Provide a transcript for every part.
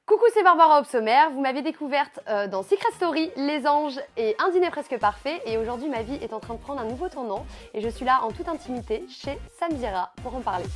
Coucou, c'est Barbara Obsommer. Vous m'avez découverte dans Secret Story, Les Anges et Un dîner presque parfait. Et aujourd'hui, ma vie est en train de prendre un nouveau tournant. Et je suis là en toute intimité chez Samira pour en parler.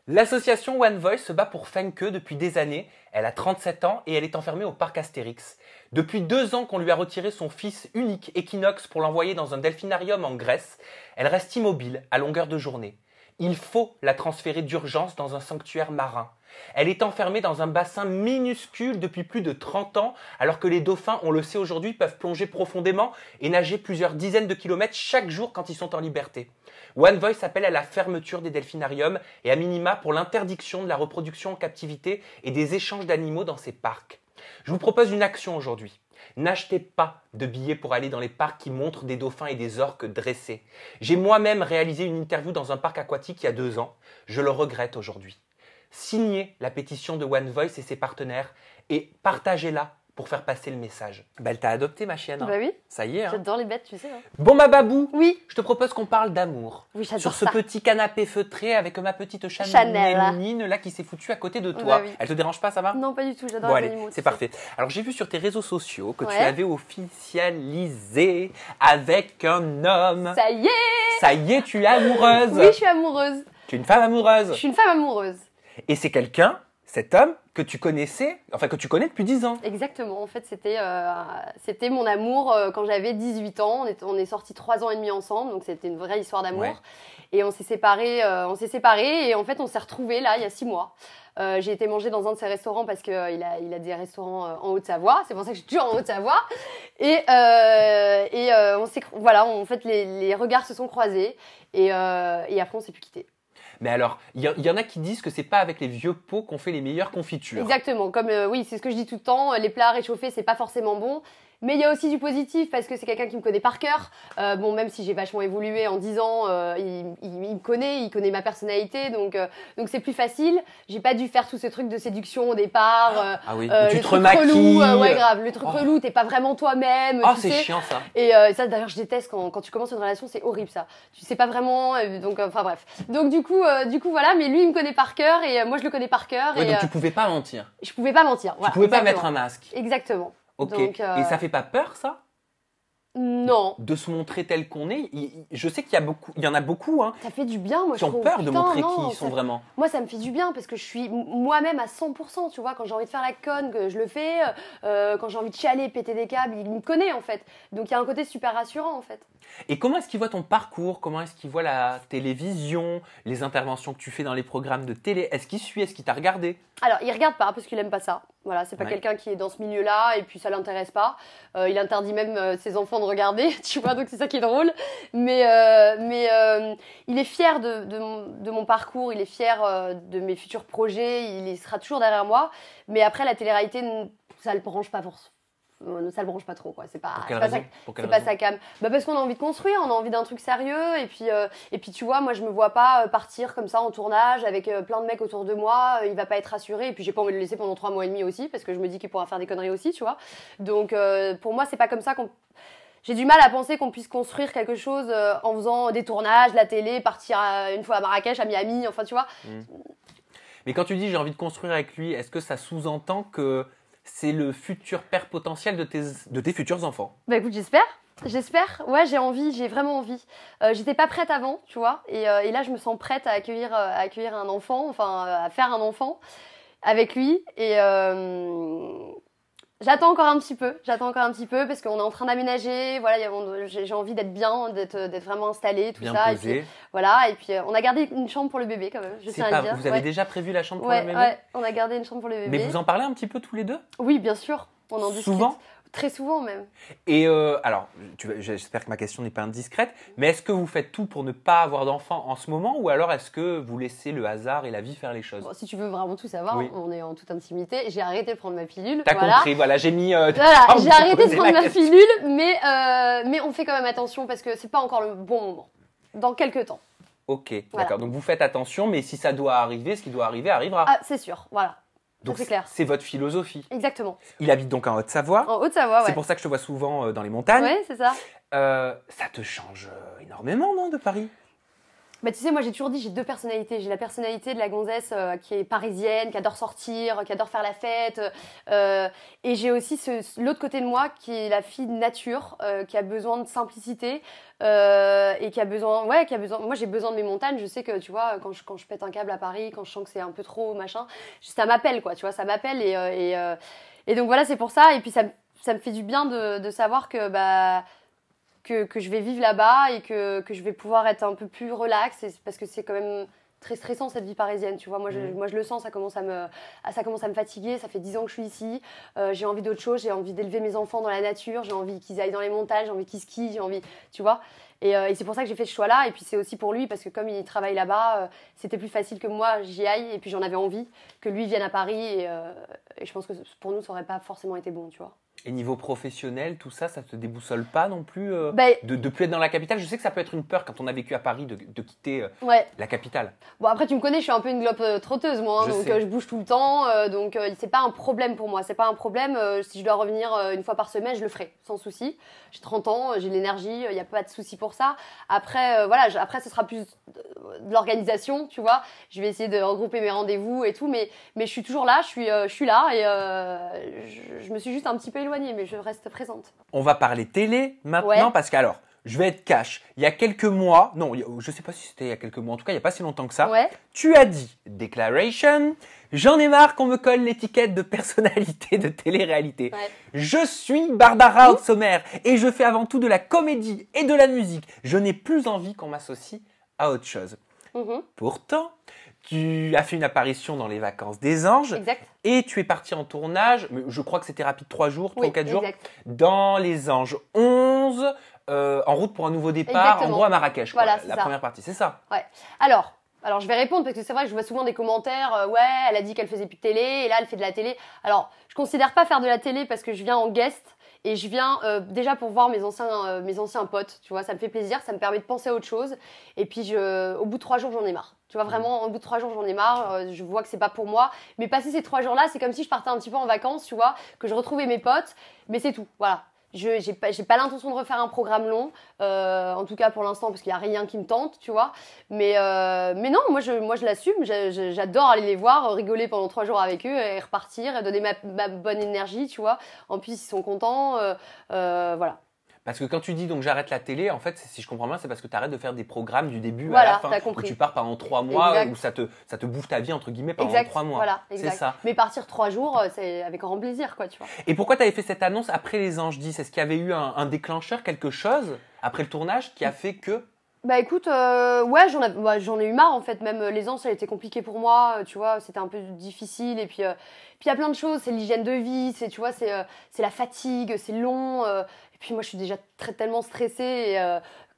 L'association One Voice se bat pour Fenke depuis des années. Elle a 37 ans et elle est enfermée au parc Astérix. Depuis 2 ans qu'on lui a retiré son fils unique Equinox pour l'envoyer dans un delphinarium en Grèce, elle reste immobile à longueur de journée. Il faut la transférer d'urgence dans un sanctuaire marin. Elle est enfermée dans un bassin minuscule depuis plus de 30 ans, alors que les dauphins, on le sait aujourd'hui, peuvent plonger profondément et nager plusieurs dizaines de kilomètres chaque jour quand ils sont en liberté. One Voice appelle à la fermeture des delphinariums et à minima pour l'interdiction de la reproduction en captivité et des échanges d'animaux dans ces parcs. Je vous propose une action aujourd'hui. N'achetez pas de billets pour aller dans les parcs qui montrent des dauphins et des orques dressés. J'ai moi-même réalisé une interview dans un parc aquatique il y a 2 ans. Je le regrette aujourd'hui. Signez la pétition de One Voice et ses partenaires et partagez-la pour faire passer le message. Bah, elle t'a adopté, ma chienne. Bah oui. Ça y est. J'adore les bêtes, tu sais. Bon, ma babou. Oui. Je te propose qu'on parle d'amour. Oui, j'adore sur ce ça. petit canapé feutré avec ma petite Chanel. Chanel là qui s'est foutue à côté de toi. Bah oui. Elle te dérange pas, ça va? Non, pas du tout. J'adore Bon, les allez, animaux. c'est parfait. Alors, j'ai vu sur tes réseaux sociaux que tu Ouais. avais officialisé avec un homme. Ça y est. Ça y est, tu es amoureuse. Oui, je suis amoureuse. Tu es une femme amoureuse. Je suis une femme amoureuse. Et c'est quelqu'un, cet homme, que tu connaissais, enfin que tu connais depuis 10 ans. Exactement, en fait c'était mon amour quand j'avais 18 ans, on est sortis 3 ans et demi ensemble, donc c'était une vraie histoire d'amour. Ouais. Et on s'est séparés et en fait on s'est retrouvés là il y a 6 mois. J'ai été manger dans un de ses restaurants parce qu'il a des restaurants en Haute-Savoie, c'est pour ça que je suis toujours en Haute-Savoie. On s'est, voilà, en fait les regards se sont croisés et après on s'est plus quittés. Mais alors, il y en a qui disent que c'est pas avec les vieux pots qu'on fait les meilleures confitures. Exactement, comme oui, c'est ce que je dis tout le temps, les plats réchauffés, c'est pas forcément bon. Mais il y a aussi du positif parce que c'est quelqu'un qui me connaît par cœur. Bon, même si j'ai vachement évolué en 10 ans, il me connaît, il connaît ma personnalité, donc c'est plus facile. J'ai pas dû faire tout ce truc de séduction au départ. Ah oui, le tu te truc remaquilles. relou, ouais grave, le truc relou, t'es pas vraiment toi-même. Oh, tu c'est sais. chiant ça. Et ça d'ailleurs je déteste quand tu commences une relation, c'est horrible ça. Tu sais pas vraiment, donc enfin bref. Donc du coup voilà, mais lui il me connaît par cœur et moi je le connais par cœur. Ouais, et donc tu pouvais pas mentir. je pouvais pas mentir. Voilà, Tu pouvais pas exactement. mettre un masque. Exactement. Ok. Donc, Et ça fait pas peur ça? Non. De se montrer tel qu'on est? Je sais qu'il y en a beaucoup hein, Ça fait du bien, moi qui je ont trouve. peur de Putain, montrer non, qui ils sont vraiment. Moi ça me fait du bien parce que je suis moi-même à 100%, tu vois, quand j'ai envie de faire la conne, que je le fais, quand j'ai envie de chialer, péter des câbles, il me connaît en fait. Donc il y a un côté super rassurant en fait. Et comment est-ce qu'il voit ton parcours? Comment est-ce qu'il voit la télévision, les interventions que tu fais dans les programmes de télé? Est-ce qu'il suit? Est-ce qu'il t'a regardé? Alors, il regarde pas parce qu'il aime pas ça. Voilà, c'est pas Ouais. quelqu'un qui est dans ce milieu-là et puis ça l'intéresse pas. Il interdit même ses enfants de regarder, tu vois, donc c'est ça qui est drôle. Mais il est fier de mon parcours, il est fier de mes futurs projets, il sera toujours derrière moi. Mais après, la télé-réalité, ça le branche pas forcément. Ça le branche pas trop, quoi. C'est pas, Pour quelle c'est pas raison? sa, Pour quelle c'est pas raison? sa cam. Bah parce qu'on a envie de construire, on a envie d'un truc sérieux et puis tu vois, moi je me vois pas partir comme ça en tournage avec plein de mecs autour de moi, il va pas être rassuré et puis j'ai pas envie de le laisser pendant 3 mois et demi aussi parce que je me dis qu'il pourra faire des conneries aussi, tu vois. Donc pour moi, c'est pas comme ça qu'on j'ai du mal à penser qu'on puisse construire quelque chose en faisant des tournages, la télé, partir une fois à Marrakech, à Miami, enfin tu vois. Mais quand tu dis j'ai envie de construire avec lui, est-ce que ça sous-entend que c'est le futur père potentiel de tes futurs enfants? Bah écoute, j'espère. Ouais, j'ai envie, j'ai vraiment envie. J'étais pas prête avant, tu vois, et là je me sens prête à accueillir un enfant, enfin à faire un enfant avec lui. Et j'attends encore un petit peu parce qu'on est en train d'aménager. Voilà, j'ai envie d'être bien, d'être vraiment installée, tout Bien ça. posé. Et puis, voilà, et puis on a gardé une chambre pour le bébé quand même. Je tiens à le dire. Vous avez Ouais. déjà prévu la chambre pour Ouais, le bébé? ouais, on a gardé une chambre pour le bébé. Mais vous en parlez un petit peu tous les deux? Oui, bien sûr. On en discute. Souvent? Très souvent même. Et alors, j'espère que ma question n'est pas indiscrète, mais est-ce que vous faites tout pour ne pas avoir d'enfants en ce moment ou alors est-ce que vous laissez le hasard et la vie faire les choses? Bon, si tu veux vraiment tout savoir, Oui. on est en toute intimité. J'ai arrêté de prendre ma pilule. T'as voilà. compris, voilà, j'ai mis... Voilà, temps j'ai pour arrêté de poser prendre la ma question. pilule, mais on fait quand même attention parce que c'est pas encore le bon moment. Dans quelques temps. Ok, Voilà. d'accord, donc vous faites attention, mais si ça doit arriver, ce qui doit arriver arrivera. Ah, c'est sûr, voilà. donc c'est clair. c'est votre philosophie. Exactement. Il habite donc en Haute-Savoie. En Haute-Savoie, ouais. C'est pour ça que je te vois souvent dans les montagnes. Ouais, c'est ça. Ça te change énormément, non, de Paris? Bah, tu sais, moi j'ai toujours dit, j'ai deux personnalités. J'ai la personnalité de la gonzesse qui est parisienne, qui adore sortir, qui adore faire la fête. Et j'ai aussi l'autre côté de moi qui est la fille de nature, qui a besoin de simplicité et qui a besoin. Moi j'ai besoin de mes montagnes. Je sais que, tu vois, quand je pète un câble à Paris, quand je sens que c'est un peu trop machin, ça m'appelle, quoi. Tu vois, ça m'appelle. Et donc voilà, c'est pour ça. Et puis ça me fait du bien de savoir que. Que je vais vivre là-bas et que je vais pouvoir être un peu plus relax parce que c'est quand même très stressant cette vie parisienne, tu vois. Moi je le sens, ça commence à me fatiguer. Ça fait 10 ans que je suis ici. J'ai envie d'autre chose, j'ai envie d'élever mes enfants dans la nature, j'ai envie qu'ils aillent dans les montagnes, j'ai envie qu'ils skient, j'ai envie, tu vois. Et c'est pour ça que j'ai fait ce choix-là. Et puis c'est aussi pour lui parce que comme il travaille là-bas, c'était plus facile que moi j'y aille. Et puis j'en avais envie que lui vienne à Paris. Et je pense que pour nous ça aurait pas forcément été bon, tu vois. Et niveau professionnel, tout ça, ça te déboussole pas non plus de plus être dans la capitale? Je sais que ça peut être une peur quand on a vécu à Paris de quitter la capitale. Bon, après, tu me connais, je suis un peu une globe trotteuse, moi. Donc, je bouge tout le temps. Donc, c'est pas un problème pour moi. C'est pas un problème. Si je dois revenir une fois par semaine, je le ferai, sans souci. J'ai 30 ans, j'ai de l'énergie, il n'y a pas de souci pour ça. Après, après, ce sera plus de l'organisation, tu vois. Je vais essayer de regrouper mes rendez-vous et tout. Mais je suis toujours là, je suis là. Et je me suis juste un petit peu éloignée, mais je reste présente. On va parler télé maintenant, parce que alors, je vais être cash. Il y a quelques mois, non, je sais pas si c'était il y a quelques mois, en tout cas, il n'y a pas si longtemps que ça, tu as dit, Declaration, j'en ai marre qu'on me colle l'étiquette de personnalité de télé-réalité. Je suis Barbara Haute-Sommer et je fais avant tout de la comédie et de la musique. Je n'ai plus envie qu'on m'associe à autre chose. Pourtant, tu as fait une apparition dans Les Vacances des Anges. Exact. Et tu es partie en tournage, je crois que c'était rapide, 3 jours, 3 ou 4 jours, dans Les Anges 11, en route pour un nouveau départ, en gros à Marrakech, voilà, la première partie, c'est ça? Ouais. Alors, je vais répondre parce que c'est vrai que je vois souvent des commentaires, elle a dit qu'elle faisait plus de télé et là elle fait de la télé. Alors, je considère pas faire de la télé parce que je viens en guest et je viens déjà pour voir mes anciens potes, tu vois, ça me fait plaisir, ça me permet de penser à autre chose. Et puis au bout de 3 jours, j'en ai marre. Tu vois, vraiment, au bout de 3 jours, j'en ai marre. Je vois que c'est pas pour moi. Mais passer ces 3 jours-là, c'est comme si je partais un petit peu en vacances, tu vois, que je retrouvais mes potes. Mais c'est tout, voilà. J'ai pas l'intention de refaire un programme long, en tout cas pour l'instant, parce qu'il y a rien qui me tente, tu vois. Mais non, moi je l'assume. J'adore aller les voir, rigoler pendant 3 jours avec eux et repartir et donner ma bonne énergie, tu vois. En plus, ils sont contents, voilà. Parce que quand tu dis donc j'arrête la télé, en fait, si je comprends bien, c'est parce que tu arrêtes de faire des programmes du début à la fin. T'as compris. Où tu pars pendant 3 mois, où ça te bouffe ta vie, entre guillemets, pendant 3 mois. Voilà, exact. C'est ça. Mais partir 3 jours, c'est avec grand plaisir, quoi, tu vois. Et pourquoi tu avais fait cette annonce après Les Anges 10? Est-ce qu'il y avait eu un déclencheur, quelque chose, après le tournage, qui a fait que… Bah écoute, j'en ai eu marre en fait, même Les Anges ça a été compliqué pour moi, tu vois, c'était un peu difficile et puis il y a plein de choses, c'est l'hygiène de vie, tu vois, c'est la fatigue, c'est long et puis moi je suis déjà tellement stressée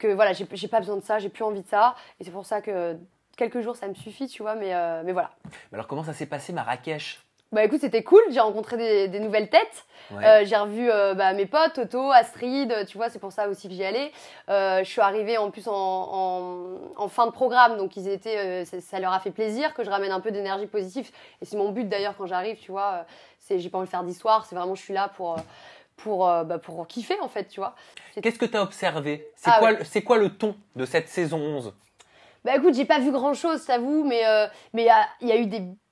que voilà, j'ai pas besoin de ça, j'ai plus envie de ça et c'est pour ça que quelques jours ça me suffit, tu vois, mais voilà. Mais alors comment ça s'est passé Marrakech? Bah écoute, c'était cool, j'ai rencontré des nouvelles têtes, j'ai revu mes potes, Toto, Astrid, tu vois, c'est pour ça aussi que j'y allais. Je suis arrivée en plus en fin de programme, donc ils étaient, ça leur a fait plaisir que je ramène un peu d'énergie positive. Et c'est mon but d'ailleurs quand j'arrive, tu vois, j'ai pas envie de faire d'histoire, c'est vraiment je suis là pour kiffer en fait, tu vois. Qu'est-ce que tu as observé? C'est quoi le ton de cette saison 11? Bah écoute, j'ai pas vu grand chose, t'avoue, mais il y a eu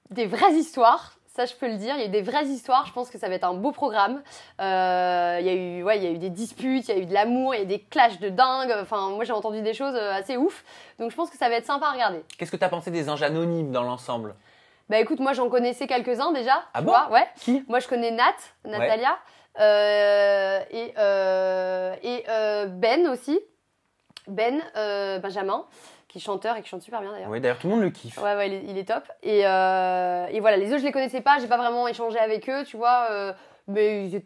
des vraies histoires. Ça, je peux le dire. Il y a eu des vraies histoires. Je pense que ça va être un beau programme. Il y a eu des disputes, il y a eu de l'amour, il y a eu des clashs de dingue. Enfin, moi, j'ai entendu des choses assez ouf. Donc, je pense que ça va être sympa à regarder. Qu'est-ce que tu as pensé des Anges Anonymes dans l'ensemble? Bah, écoute, moi, j'en connaissais quelques-uns déjà. Ah bon? Ouais. Qui? Moi, je connais Natalia. Et Ben aussi. Benjamin, qui est chanteur et qui chante super bien d'ailleurs. Oui, d'ailleurs, tout le monde le kiffe. Ouais, il est top. Et voilà, les autres, je les connaissais pas, j'ai pas vraiment échangé avec eux, tu vois. Mais ils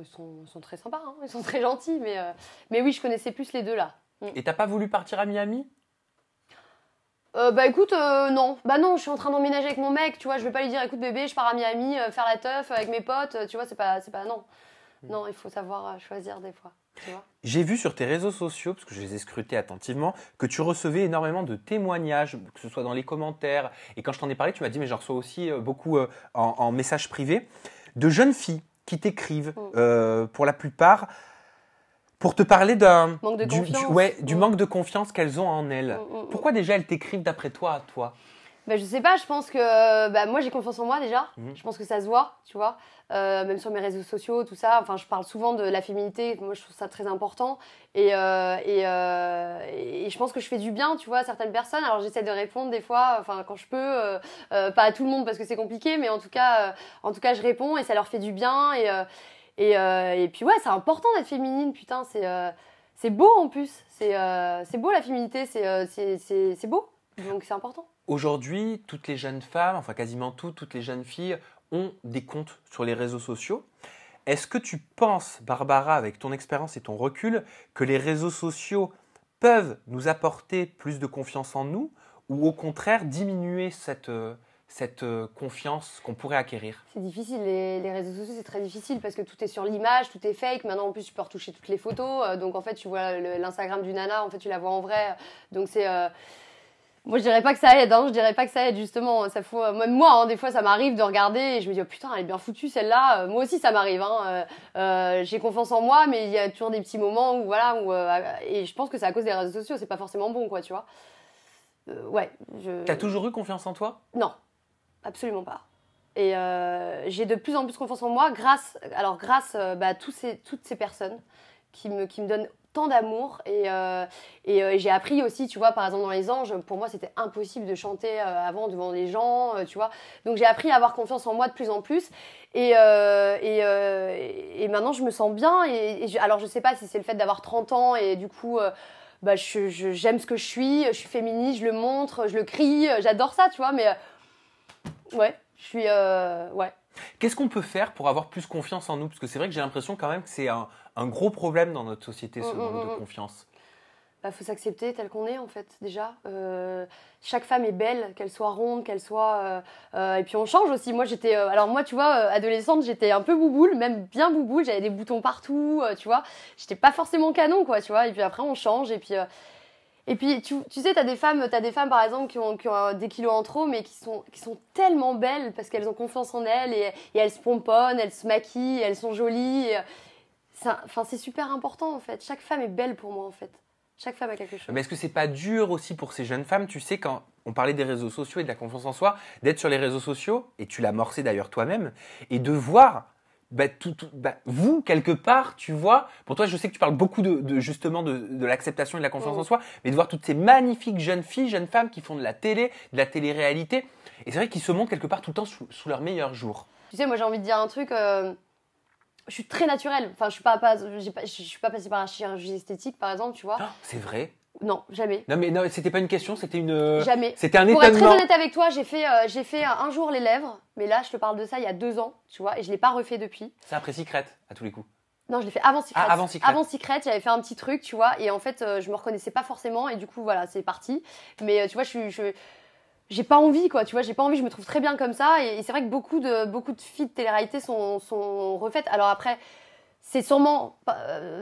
sont très sympas, hein, ils sont très gentils. Mais oui, je connaissais plus les deux là. Et t'as pas voulu partir à Miami? Bah écoute, non. Bah non, je suis en train d'emménager avec mon mec, tu vois. Je vais pas lui dire, écoute bébé, je pars à Miami faire la teuf avec mes potes, tu vois, c'est pas non. Non, il faut savoir choisir des fois. J'ai vu sur tes réseaux sociaux, parce que je les ai scrutés attentivement, que tu recevais énormément de témoignages, que ce soit dans les commentaires. Et quand je t'en ai parlé, tu m'as dit, mais j'en reçois aussi beaucoup en message privé, de jeunes filles qui t'écrivent, pour la plupart, Pour te parler Manque de confiance. du manque de confiance qu'elles ont en elles. Pourquoi déjà elles t'écrivent d'après toi à toi? Bah, je sais pas, je pense que moi j'ai confiance en moi déjà. Je pense que ça se voit, tu vois. Même sur mes réseaux sociaux, tout ça. Enfin, je parle souvent de la féminité. Moi, je trouve ça très important. Et je pense que je fais du bien, tu vois, à certaines personnes. Alors, j'essaie de répondre des fois, enfin, quand je peux. Pas à tout le monde parce que c'est compliqué, mais en tout cas, je réponds et ça leur fait du bien. Et puis, ouais, c'est important d'être féminine, putain. C'est beau en plus. C'est beau la féminité, c'est beau. Donc, c'est important. Aujourd'hui, toutes les jeunes femmes, enfin quasiment toutes les jeunes filles ont des comptes sur les réseaux sociaux. Est-ce que tu penses, Barbara, avec ton expérience et ton recul, que les réseaux sociaux peuvent nous apporter plus de confiance en nous ou au contraire diminuer cette confiance qu'on pourrait acquérir? C'est difficile, les réseaux sociaux c'est très difficile parce que tout est sur l'image, tout est fake. Maintenant en plus tu peux retoucher toutes les photos, donc en fait tu vois l'Instagram du nana, en fait tu la vois en vrai. Donc c'est... Moi, je dirais pas que ça aide, je dirais pas que ça aide, justement. Ça faut, même moi, des fois, ça m'arrive de regarder et je me dis, oh putain, elle est bien foutue, celle-là. Moi aussi, ça m'arrive, j'ai confiance en moi, mais il y a toujours des petits moments où, voilà, et je pense que c'est à cause des réseaux sociaux, c'est pas forcément bon, quoi, tu vois. Ouais. T'as toujours eu confiance en toi? Non, absolument pas. Et j'ai de plus en plus confiance en moi grâce à toutes ces personnes qui me donnent tant d'amour et j'ai appris aussi, tu vois, par exemple dans Les Anges, pour moi c'était impossible de chanter avant devant les gens, tu vois, donc j'ai appris à avoir confiance en moi de plus en plus et maintenant je me sens bien alors je sais pas si c'est le fait d'avoir 30 ans et du coup j'aime ce que je suis féministe, je le montre, je le crie, j'adore ça, tu vois, mais ouais, je suis ouais. Qu'est-ce qu'on peut faire pour avoir plus confiance en nous? Parce que c'est vrai que j'ai l'impression quand même que c'est un gros problème dans notre société, ce manque de confiance. Faut s'accepter tel qu'on est, en fait, déjà. Chaque femme est belle, qu'elle soit ronde, qu'elle soit... et puis on change aussi. Moi, alors moi, tu vois, adolescente, j'étais un peu bouboule, même bien bouboule. J'avais des boutons partout, tu vois. J'étais pas forcément canon, quoi, tu vois. Et puis après, on change. Et puis tu sais, t'as des femmes par exemple qui ont des kilos en trop, mais qui sont tellement belles parce qu'elles ont confiance en elles et elles se pomponnent, elles se maquillent, elles sont jolies. C'est super important en fait. Chaque femme est belle pour moi en fait. Chaque femme a quelque chose. Mais est-ce que c'est pas dur aussi pour ces jeunes femmes, tu sais, quand on parlait des réseaux sociaux et de la confiance en soi, d'être sur les réseaux sociaux, et tu l'as amorcé d'ailleurs toi-même, et de voir vous, quelque part, tu vois, pour toi, je sais que tu parles beaucoup justement de l'acceptation et de la confiance en soi, mais de voir toutes ces magnifiques jeunes filles, jeunes femmes qui font de la télé-réalité, et c'est vrai qu'ils se montrent quelque part tout le temps sous leur meilleur jour. Tu sais, moi j'ai envie de dire un truc, je suis très naturelle, enfin je suis pas passée par la chirurgie esthétique par exemple, tu vois. Oh, c'est vrai? Non, jamais. Non, mais non, c'était pas une question, c'était une. Jamais. C'était un étonnement. Pour être très honnête avec toi, j'ai fait un jour les lèvres, mais là, je te parle de ça il y a 2 ans, tu vois, et je l'ai pas refait depuis. C'est après Secret, à tous les coups. Non, je l'ai fait avant Secret. Ah, avant Secret. Avant Secret, j'avais fait un petit truc, tu vois, et en fait, je me reconnaissais pas forcément, et du coup, voilà, c'est parti. Mais tu vois, j'ai pas envie, quoi, tu vois, j'ai pas envie, je me trouve très bien comme ça, et c'est vrai que beaucoup de filles de télé-réalité sont refaites. Alors après, c'est sûrement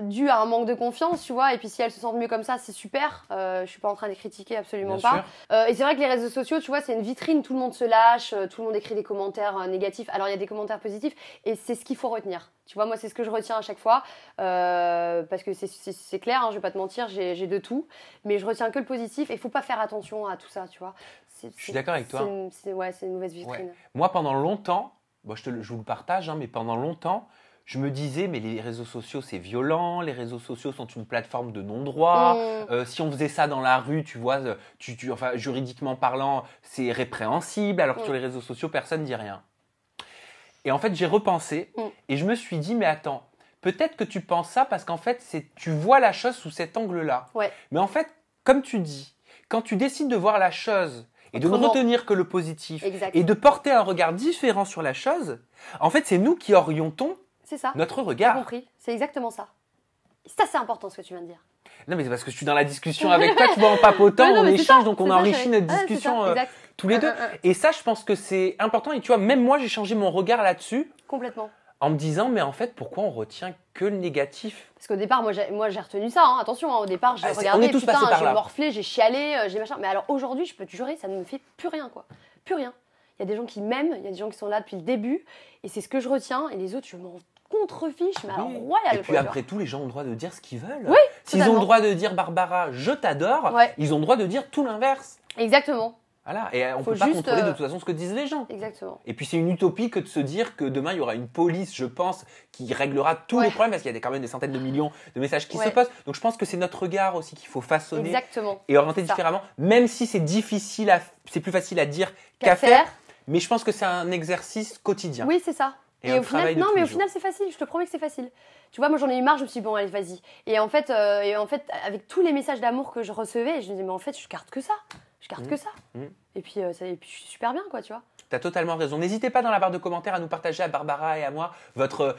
dû à un manque de confiance, tu vois, et puis si elles se sentent mieux comme ça, c'est super. Je suis pas en train de les critiquer, absolument Bien pas. Et c'est vrai que les réseaux sociaux, tu vois, c'est une vitrine, tout le monde se lâche, tout le monde écrit des commentaires négatifs. Alors il y a des commentaires positifs, et c'est ce qu'il faut retenir. Tu vois, moi c'est ce que je retiens à chaque fois, parce que c'est clair, je vais pas te mentir, j'ai de tout, mais je retiens que le positif, et il faut pas faire attention à tout ça, tu vois. Je suis d'accord avec toi. C'est une mauvaise vitrine. Ouais. Moi, pendant longtemps, je vous le partage, mais pendant longtemps, je me disais, mais les réseaux sociaux, c'est violent, les réseaux sociaux sont une plateforme de non-droit. Si on faisait ça dans la rue, tu vois, enfin, juridiquement parlant, c'est répréhensible, alors que sur les réseaux sociaux, personne ne dit rien. Et en fait, j'ai repensé et je me suis dit, mais attends, peut-être que tu penses ça parce qu'en fait, tu vois la chose sous cet angle-là. Ouais. Mais en fait, comme tu dis, quand tu décides de voir la chose et de ne retenir que le positif et de porter un regard différent sur la chose, en fait, c'est nous qui orientons notre regard. J'ai compris, c'est exactement ça. Ça, c'est important ce que tu viens de dire. Non, mais c'est parce que je suis dans la discussion avec toi, tu vois, en papotant, on échange, donc on enrichit notre discussion tous les deux. Et ça, je pense que c'est important. Et tu vois, même moi, j'ai changé mon regard là-dessus. Complètement. En me disant, mais en fait, pourquoi on retient que le négatif? Parce qu'au départ, moi j'ai retenu ça, attention, au départ, j'ai regardé, putain, j'ai morflé, j'ai chialé, j'ai machin. Mais alors aujourd'hui, je peux te jurer, ça ne me fait plus rien, quoi. Plus rien. Il y a des gens qui m'aiment, il y a des gens qui sont là depuis le début, et c'est ce que je retiens, et les autres, je m'en contrefiche, mais alors Oui. royale. Et puis quoi, après tout, les gens ont le droit de dire ce qu'ils veulent. Oui, S'ils ont totalement. le droit de dire Barbara, je t'adore, Ouais. ils ont le droit de dire tout l'inverse. Exactement, Voilà. Et on Faut peut pas juste, contrôler de toute façon ce que disent les gens. exactement. Et puis c'est une utopie que de se dire que demain il y aura une police, je pense, qui réglera tous Ouais. les problèmes parce qu'il y a quand même des centaines de millions de messages qui se Ouais. posent. Donc je pense que c'est notre regard aussi qu'il faut façonner Exactement. et orienter C'est ça. différemment, même si c'est difficile, c'est plus facile à dire Qu'à qu'à faire. faire. Mais je pense que c'est un exercice quotidien. Oui, c'est ça. Et un au final, travail de non, tous mais les au final, c'est facile. Je te promets que c'est facile. Tu vois, moi, j'en ai eu marre. Je me suis dit, bon, allez, vas-y. Et en fait, avec tous les messages d'amour que je recevais, je me disais, mais en fait, je garde que ça. Je garde que ça. Mmh. Et puis, et puis, je suis super bien, quoi, tu vois. Tu as totalement raison. N'hésitez pas dans la barre de commentaires à nous partager, à Barbara et à moi, votre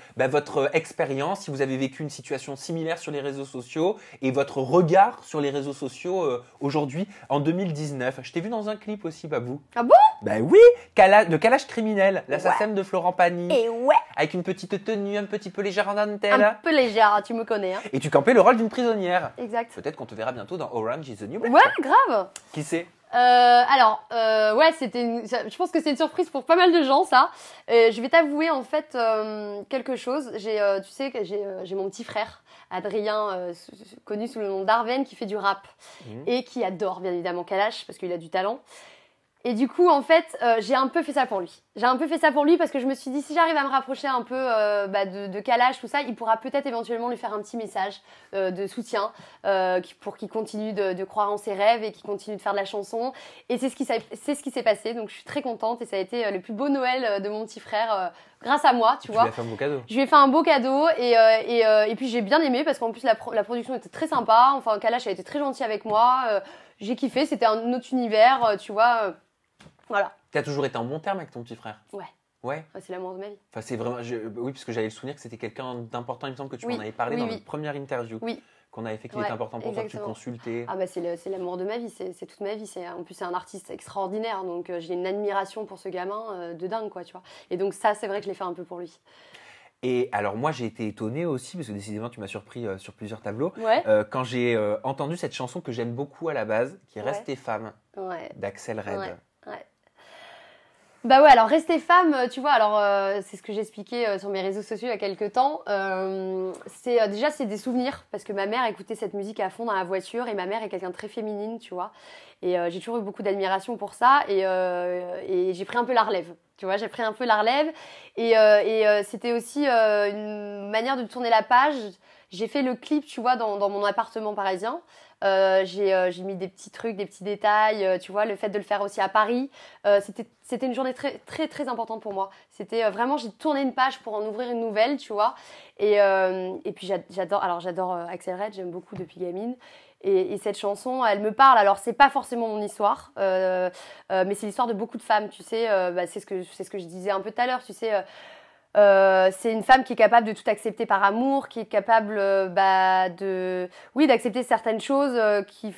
expérience, si vous avez vécu une situation similaire sur les réseaux sociaux et votre regard sur les réseaux sociaux aujourd'hui, en 2019. Je t'ai vu dans un clip aussi, Babou. Ah bon? Ben oui, le calage criminel, l'assassin de Florent Pagny, Et ouais, avec une petite tenue un petit peu légère en un dentelle. peu légère, tu me connais. Hein. Et tu campais le rôle d'une prisonnière. Exact. Peut-être qu'on te verra bientôt dans Orange is the New Black. Ouais, grave. Qui sait? Ouais, je pense que c'est une surprise pour pas mal de gens, ça. Je vais t'avouer, en fait, quelque chose. Tu sais que j'ai mon petit frère, Adrien, connu sous le nom d'Arven, qui fait du rap et qui adore, bien évidemment, Kalash, parce qu'il a du talent. Et du coup, en fait, j'ai un peu fait ça pour lui. J'ai un peu fait ça pour lui parce que je me suis dit, si j'arrive à me rapprocher un peu de Kalash, tout ça, il pourra peut-être éventuellement lui faire un petit message de soutien pour qu'il continue de croire en ses rêves et qu'il continue de faire de la chanson. Et c'est ce qui s'est passé. Donc, je suis très contente et ça a été le plus beau Noël de mon petit frère grâce à moi, tu vois. Tu lui as fait un beau cadeau. Je lui ai fait un beau cadeau et puis j'ai bien aimé parce qu'en plus la production était très sympa. Enfin, Kalash a été très gentil avec moi. J'ai kiffé, c'était un autre univers, tu vois. Voilà. Tu as toujours été en bon terme avec ton petit frère? Ouais. Ouais. C'est l'amour de ma vie. Enfin, c'est vraiment. Oui, parce que j'avais le souvenir que c'était quelqu'un d'important. Il me semble que tu Oui. m'en avais parlé Oui, dans oui. notre première interview Oui. qu'on avait fait, qu'il Ouais, était important pour toi, que tu exactement. consultais. Ah bah c'est l'amour de ma vie, c'est toute ma vie. En plus c'est un artiste extraordinaire, donc j'ai une admiration pour ce gamin de dingue, quoi, tu vois. Et donc ça, c'est vrai que je l'ai fait un peu pour lui. Et alors moi j'ai été étonné aussi, parce que décidément tu m'as surpris sur plusieurs tableaux, Ouais. quand j'ai entendu cette chanson que j'aime beaucoup à la base, qui est Ouais. Restez femme, Ouais. d'Axel Red. Ouais. Ouais. Bah ouais, alors rester femme, tu vois, alors c'est ce que j'expliquais sur mes réseaux sociaux il y a quelques temps. Déjà, c'est des souvenirs, parce que ma mère écoutait cette musique à fond dans la voiture, et ma mère est quelqu'un de très féminine, tu vois. Et j'ai toujours eu beaucoup d'admiration pour ça, et j'ai pris un peu la relève. Tu vois, j'ai pris un peu la relève, et c'était aussi une manière de tourner la page. J'ai fait le clip, tu vois, dans mon appartement parisien. J'ai mis des petits trucs, des petits détails, tu vois, le fait de le faire aussi à Paris. C'était une journée très, très, très importante pour moi. C'était vraiment, j'ai tourné une page pour en ouvrir une nouvelle, tu vois. Et puis j'adore Axel Red, j'aime beaucoup depuis gamine. Et cette chanson, elle me parle. Alors, c'est pas forcément mon histoire, mais c'est l'histoire de beaucoup de femmes, tu sais. C'est ce que je disais un peu tout à l'heure, tu sais. C'est une femme qui est capable de tout accepter par amour, qui est capable d'accepter certaines choses qui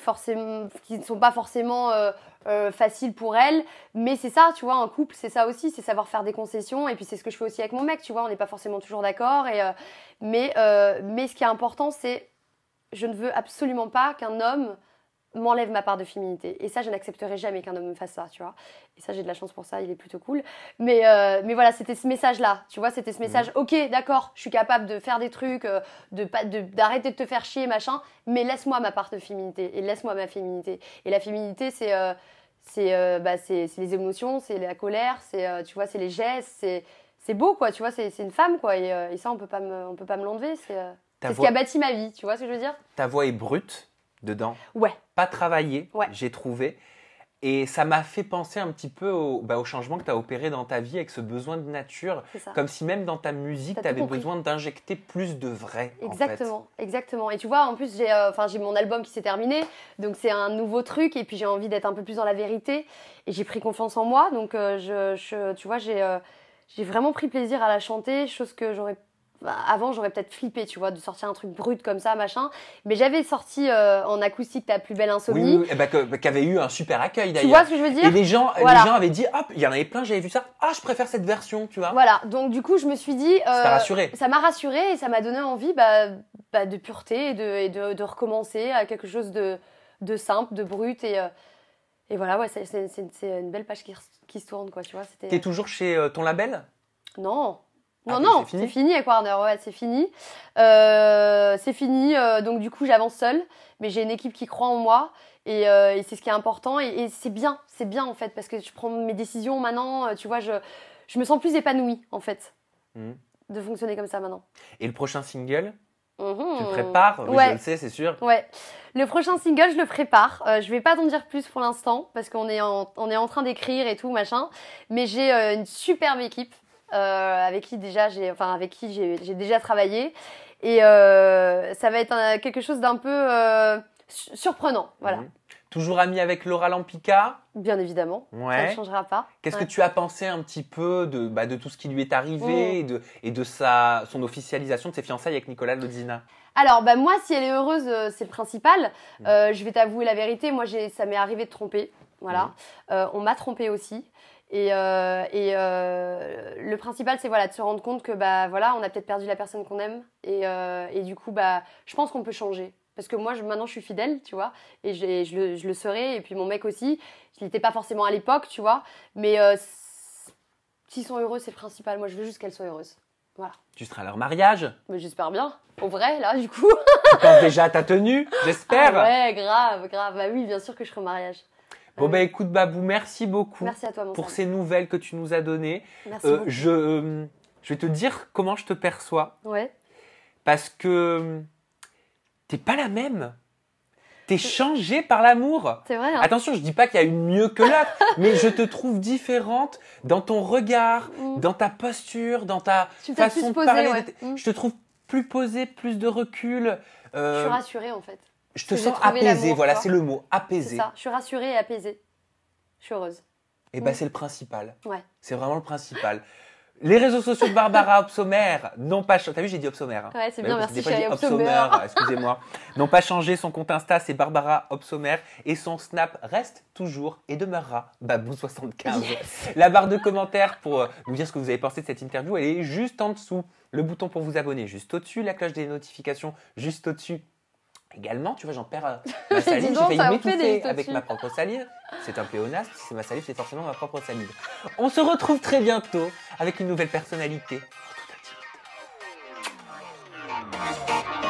ne sont pas forcément faciles pour elle. Mais c'est ça, tu vois, un couple, c'est ça aussi, c'est savoir faire des concessions. Et puis c'est ce que je fais aussi avec mon mec, tu vois, on n'est pas forcément toujours d'accord. Mais ce qui est important, c'est je ne veux absolument pas qu'un homme m'enlève ma part de féminité. Et ça, je n'accepterai jamais qu'un homme me fasse ça, tu vois. Et ça, j'ai de la chance pour ça, il est plutôt cool. Mais voilà, c'était ce message-là, tu vois, c'était ce message, ok, d'accord, je suis capable de faire des trucs, d'arrêter de te faire chier, machin, mais laisse-moi ma part de féminité, et laisse-moi ma féminité. Et la féminité, c'est les émotions, c'est la colère, tu vois, c'est les gestes, c'est beau, quoi, tu vois, c'est une femme, quoi, et ça, on peut pas me l'enlever, c'est ce qui a bâti ma vie, tu vois ce que je veux dire? Ta voix est brute dedans. Ouais. Pas travaillée, Ouais. j'ai trouvé. Et ça m'a fait penser un petit peu au changement que tu as opéré dans ta vie avec ce besoin de nature. C'est ça. Comme si même dans ta musique, T'as tu avais tout compris. besoin d'injecter plus de vrai. Exactement, exactement. Et tu vois, en plus, j'ai mon album qui s'est terminé, donc c'est un nouveau truc, et puis j'ai envie d'être un peu plus dans la vérité, et j'ai pris confiance en moi, donc tu vois, j'ai vraiment pris plaisir à la chanter, chose que avant, j'aurais peut-être flippé, tu vois, de sortir un truc brut comme ça, machin. Mais j'avais sorti en acoustique Ta plus belle insomnie. Oui, qui avait eu un super accueil d'ailleurs. Tu vois ce que je veux dire? Et les gens Voilà. avaient dit, hop, il y en avait plein, j'avais vu ça. Ah, je préfère cette version, tu vois. Voilà, donc du coup, je me suis dit... Ça t'a rassuré. Ça m'a rassurée et ça m'a donné envie de pureté et de recommencer à quelque chose de simple, de brut. Et voilà, ouais, c'est une belle page qui se tourne, quoi, tu vois. T'es toujours chez ton label? Non. Non, Ah, non, c'est c'est fini fini avec Warner, ouais, c'est fini. C'est fini, donc du coup, j'avance seule, mais j'ai une équipe qui croit en moi, et c'est ce qui est important, et c'est bien en fait, parce que je prends mes décisions maintenant, tu vois, je me sens plus épanouie en fait, Mhm. de fonctionner comme ça maintenant. Et le prochain single, tu le Mhm. prépares? Oui, je Ouais. le sais, c'est sûr. Ouais, le prochain single, je le prépare. Je vais pas t'en dire plus pour l'instant parce qu'on est en train d'écrire et tout machin. Mais j'ai une superbe équipe avec qui j'ai déjà travaillé, et ça va être quelque chose d'un peu surprenant. Voilà, Mhm. Toujours ami avec Laura Lampica? bien évidemment, ça Ouais. ne changera pas. Qu'est-ce Ouais. que tu as pensé un petit peu de tout ce qui lui est arrivé et de son officialisation de ses fiançailles avec Nicolas Lodzina? Alors, bah, moi, si elle est heureuse, c'est le principal. Je vais t'avouer la vérité. Moi, ça m'est arrivé de tromper. Voilà. On m'a trompé aussi. Et le principal, c'est voilà, de se rendre compte que bah, voilà, on a peut-être perdu la personne qu'on aime. Et du coup, bah, je pense qu'on peut changer. Parce que moi, maintenant, je suis fidèle, tu vois. Et je le serai. Et puis, mon mec aussi. Il n'était pas forcément à l'époque, tu vois. Mais s'ils sont heureux, c'est le principal. Moi, je veux juste qu'elle soit heureuse. Voilà. Tu seras à leur mariage? Mais j'espère bien. Au vrai, là, du coup. Tu penses déjà à ta tenue? J'espère. Ah ouais, grave. Bah oui, bien sûr que je serai au mariage. Bon, bah écoute, Babou, merci beaucoup Merci à toi, mon pour Sam. ces nouvelles que tu nous as données. Merci beaucoup. Je vais te dire comment je te perçois. Ouais. Parce que t'es pas la même. T'es changée par l'amour. C'est vrai, hein. Attention, je dis pas qu'il y a une mieux que l'autre, mais je te trouve différente dans ton regard, dans ta posture, dans ta Je suis peut-être façon plus de posée, parler. ouais. Je te trouve plus posée, plus de recul. Je suis rassurée, en fait. Je te J'ai sens trouvé apaisée, l'amour, voilà, tu c'est vois. le mot, C'est apaisée. ça. Je suis rassurée et apaisée. Je suis heureuse. Et ben c'est le principal. Ouais. C'est vraiment le principal. Les réseaux sociaux de Barbara Opsommer n'ont pas changé. T'as vu, j'ai dit Opsommer. Hein. Ouais, c'est Bah bien, oui, parce que merci, des fois, je dis chérie, Opsommer, Opsommer. excusez-moi. N'ont pas changé. Son compte Insta, c'est Barbara Opsommer. Et son Snap reste toujours et demeurera Babou75. La barre de commentaires pour nous dire ce que vous avez pensé de cette interview, elle est juste en dessous. Le bouton pour vous abonner, juste au-dessus. La cloche des notifications, juste au-dessus. Également, tu vois, j'en perds ma salive. Dis J'ai donc, failli ça en fait des m'étouffer juste avec au-dessus. ma propre salive. C'est un pléonasme. Si c'est ma salive, c'est forcément ma propre salive. On se retrouve très bientôt avec une nouvelle personnalité. En toute intimité.